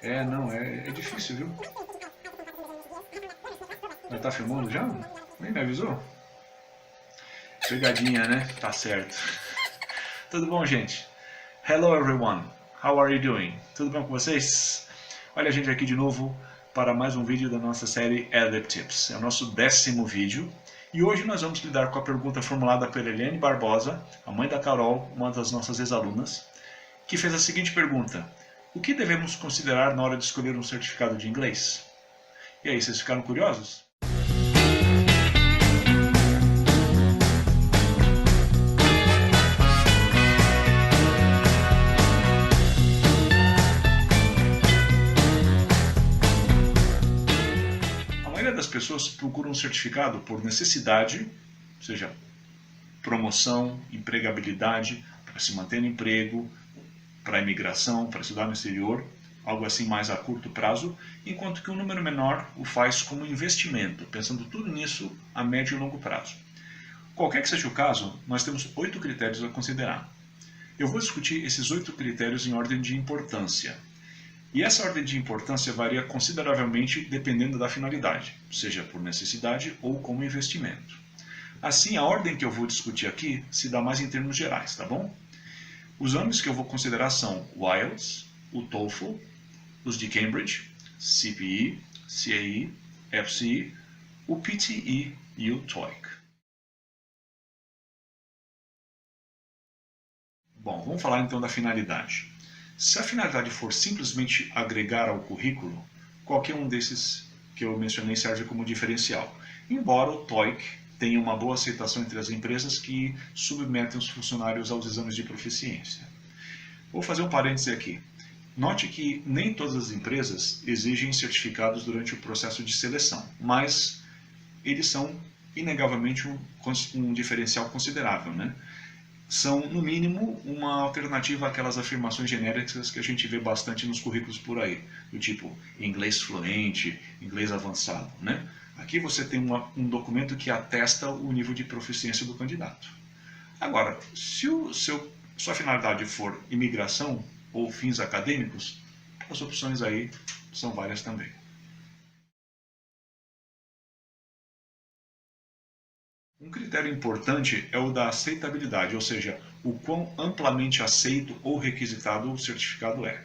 Não, é difícil, viu? Mas tá filmando já? Nem me avisou? Pegadinha, né? Tá certo. Tudo bom, gente? Hello, everyone. How are you doing? Tudo bom com vocês? Olha a gente aqui de novo para mais um vídeo da nossa série Adlib Tips. É o nosso 10º vídeo. E hoje nós vamos lidar com a pergunta formulada pela Eliane Barbosa, a mãe da Carol, uma das nossas ex-alunas, que fez a seguinte pergunta: o que devemos considerar na hora de escolher um certificado de inglês? E aí, vocês ficaram curiosos? A maioria das pessoas procura um certificado por necessidade, ou seja, promoção, empregabilidade, para se manter no emprego, para a imigração, para estudar no exterior, algo assim mais a curto prazo, enquanto que um número menor o faz como investimento, pensando tudo nisso a médio e longo prazo. Qualquer que seja o caso, nós temos 8 critérios a considerar. Eu vou discutir esses 8 critérios em ordem de importância. E essa ordem de importância varia consideravelmente dependendo da finalidade, seja por necessidade ou como investimento. Assim, a ordem que eu vou discutir aqui se dá mais em termos gerais, tá bom? Os nomes que eu vou considerar são o IELTS, o TOEFL, os de Cambridge, CPE, CAE, FCE, o PTE e o TOEIC. Bom, vamos falar então da finalidade. Se a finalidade for simplesmente agregar ao currículo, qualquer um desses que eu mencionei serve como diferencial. Embora o TOEIC tenha uma boa aceitação entre as empresas que submetem os funcionários aos exames de proficiência. Vou fazer um parêntese aqui. Note que nem todas as empresas exigem certificados durante o processo de seleção, mas eles são inegavelmente um diferencial considerável, né? São, no mínimo, uma alternativa àquelas afirmações genéricas que a gente vê bastante nos currículos por aí, do tipo inglês fluente, inglês avançado, né? Aqui você tem um documento que atesta o nível de proficiência do candidato. Agora, se sua finalidade for imigração ou fins acadêmicos, as opções aí são várias também. Um critério importante é o da aceitabilidade, ou seja, o quão amplamente aceito ou requisitado o certificado é.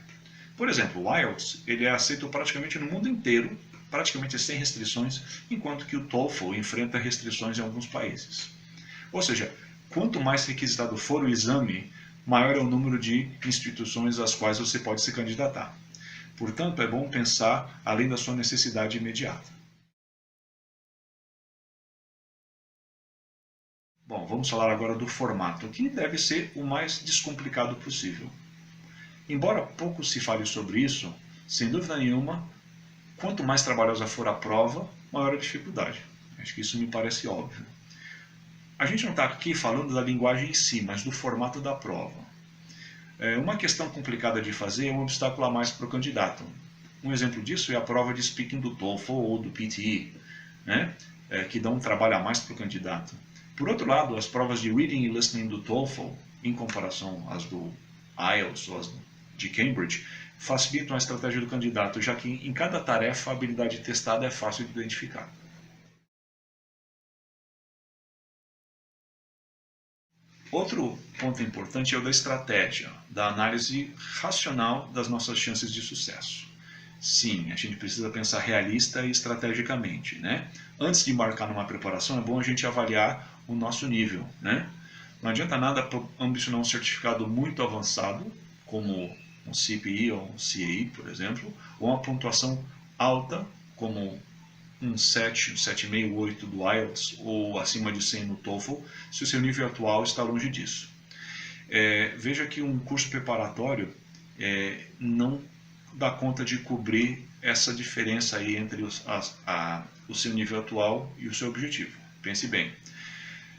Por exemplo, o IELTS ele é aceito praticamente no mundo inteiro, praticamente sem restrições, enquanto que o TOEFL enfrenta restrições em alguns países. Ou seja, quanto mais requisitado for o exame, maior é o número de instituições às quais você pode se candidatar. Portanto, é bom pensar além da sua necessidade imediata. Bom, vamos falar agora do formato, que deve ser o mais descomplicado possível. Embora pouco se fale sobre isso, sem dúvida nenhuma, quanto mais trabalhosa for a prova, maior a dificuldade. Acho que isso me parece óbvio. A gente não está aqui falando da linguagem em si, mas do formato da prova. Uma questão complicada de fazer é um obstáculo a mais para o candidato. Um exemplo disso é a prova de speaking do TOEFL ou do PTE, né? Que dão um trabalho a mais para o candidato. Por outro lado, as provas de reading e listening do TOEFL, em comparação às do IELTS ou às de Cambridge, facilitam a estratégia do candidato, já que em cada tarefa a habilidade testada é fácil de identificar. Outro ponto importante é o da estratégia, da análise racional das nossas chances de sucesso. Sim, a gente precisa pensar realista e estrategicamente, né? Antes de embarcar numa preparação, é bom a gente avaliar o nosso nível, né? Não adianta nada ambicionar um certificado muito avançado, como um CPE ou um CAE, por exemplo, ou uma pontuação alta, como um 7, um 7,5, 8 do IELTS ou acima de 100 no TOEFL, se o seu nível atual está longe disso. Veja que um curso preparatório não dá conta de cobrir essa diferença aí entre o seu nível atual e o seu objetivo. Pense bem.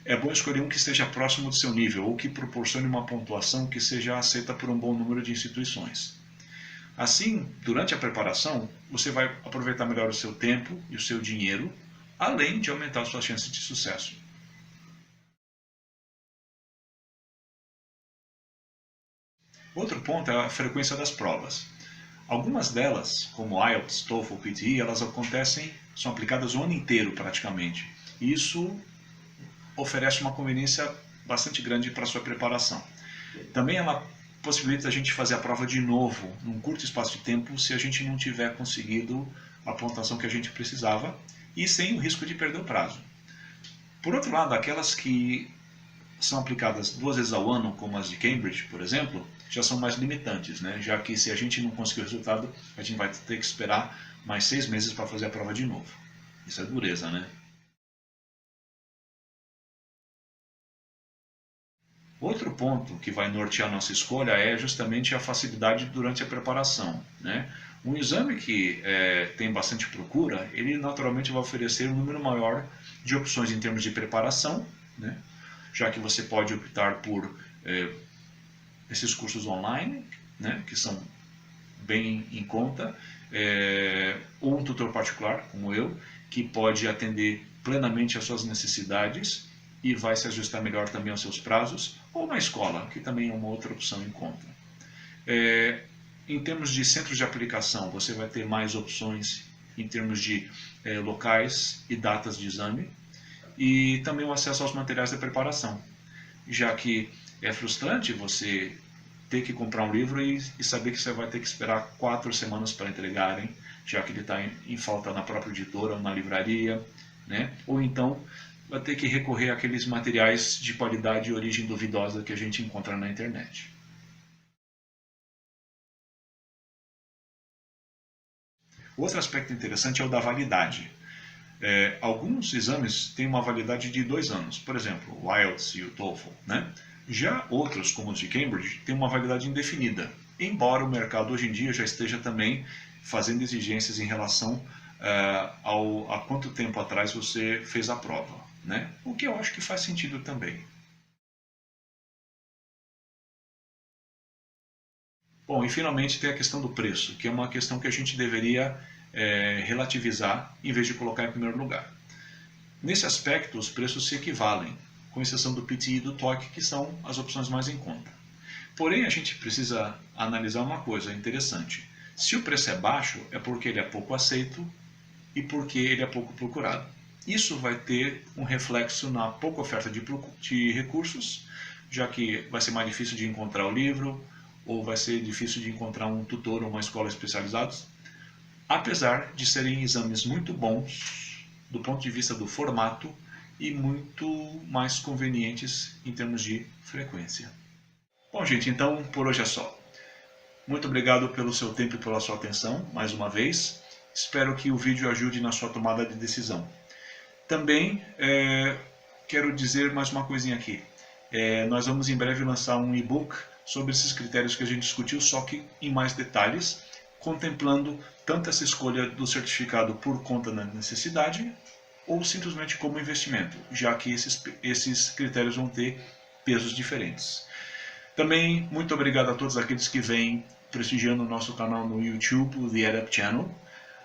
É bom escolher um que esteja próximo do seu nível ou que proporcione uma pontuação que seja aceita por um bom número de instituições. Assim, durante a preparação, você vai aproveitar melhor o seu tempo e o seu dinheiro, além de aumentar suas chances de sucesso. Outro ponto é a frequência das provas. Algumas delas, como IELTS, TOEFL, PTE, elas são aplicadas o ano inteiro praticamente. E isso oferece uma conveniência bastante grande para a sua preparação. Também ela possibilita a gente fazer a prova de novo num curto espaço de tempo se a gente não tiver conseguido a pontuação que a gente precisava e sem o risco de perder o prazo. Por outro lado, aquelas que são aplicadas 2 vezes ao ano, como as de Cambridge, por exemplo, já são mais limitantes, né? Já que se a gente não conseguir o resultado, a gente vai ter que esperar mais 6 meses para fazer a prova de novo. Isso é dureza, né? Outro ponto que vai nortear nossa escolha é justamente a facilidade durante a preparação, né? Um exame que tem bastante procura, ele naturalmente vai oferecer um número maior de opções em termos de preparação, né? Já que você pode optar por esses cursos online, né? Que são bem em conta, ou um tutor particular, como eu, que pode atender plenamente às suas necessidades e vai se ajustar melhor também aos seus prazos, ou uma escola, que também é uma outra opção em conta. Em termos de centros de aplicação, você vai ter mais opções em termos de locais e datas de exame, e também o acesso aos materiais de preparação, já que é frustrante você ter que comprar um livro e saber que você vai ter que esperar 4 semanas para entregarem, já que ele está em falta na própria editora ou na livraria, né? Ou então vai ter que recorrer àqueles materiais de qualidade e origem duvidosa que a gente encontra na internet. Outro aspecto interessante é o da validade. Alguns exames têm uma validade de 2 anos, por exemplo, o IELTS e o TOEFL, né? Já outros, como os de Cambridge, têm uma validade indefinida, embora o mercado hoje em dia já esteja também fazendo exigências em relação a quanto tempo atrás você fez a prova, né? O que eu acho que faz sentido também. Bom, e finalmente tem a questão do preço, que é uma questão que a gente deveria relativizar em vez de colocar em primeiro lugar. Nesse aspecto, os preços se equivalem, com exceção do PTE e do TOEIC, que são as opções mais em conta. Porém, a gente precisa analisar uma coisa interessante. Se o preço é baixo, é porque ele é pouco aceito e porque ele é pouco procurado. Isso vai ter um reflexo na pouca oferta de recursos, já que vai ser mais difícil de encontrar o livro, ou vai ser difícil de encontrar um tutor ou uma escola especializados, apesar de serem exames muito bons do ponto de vista do formato e muito mais convenientes em termos de frequência. Bom, gente, então por hoje é só. Muito obrigado pelo seu tempo e pela sua atenção, mais uma vez. Espero que o vídeo ajude na sua tomada de decisão. Também quero dizer mais uma coisinha aqui. Nós vamos em breve lançar um e-book sobre esses critérios que a gente discutiu, só que em mais detalhes, contemplando tanto essa escolha do certificado por conta da necessidade ou simplesmente como investimento, já que esses critérios vão ter pesos diferentes. Também muito obrigado a todos aqueles que vêm prestigiando o nosso canal no YouTube, o The EdUp Channel.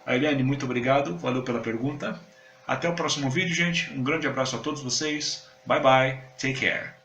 A Eliane, muito obrigado, valeu pela pergunta. Até o próximo vídeo, gente. Um grande abraço a todos vocês. Bye bye, take care.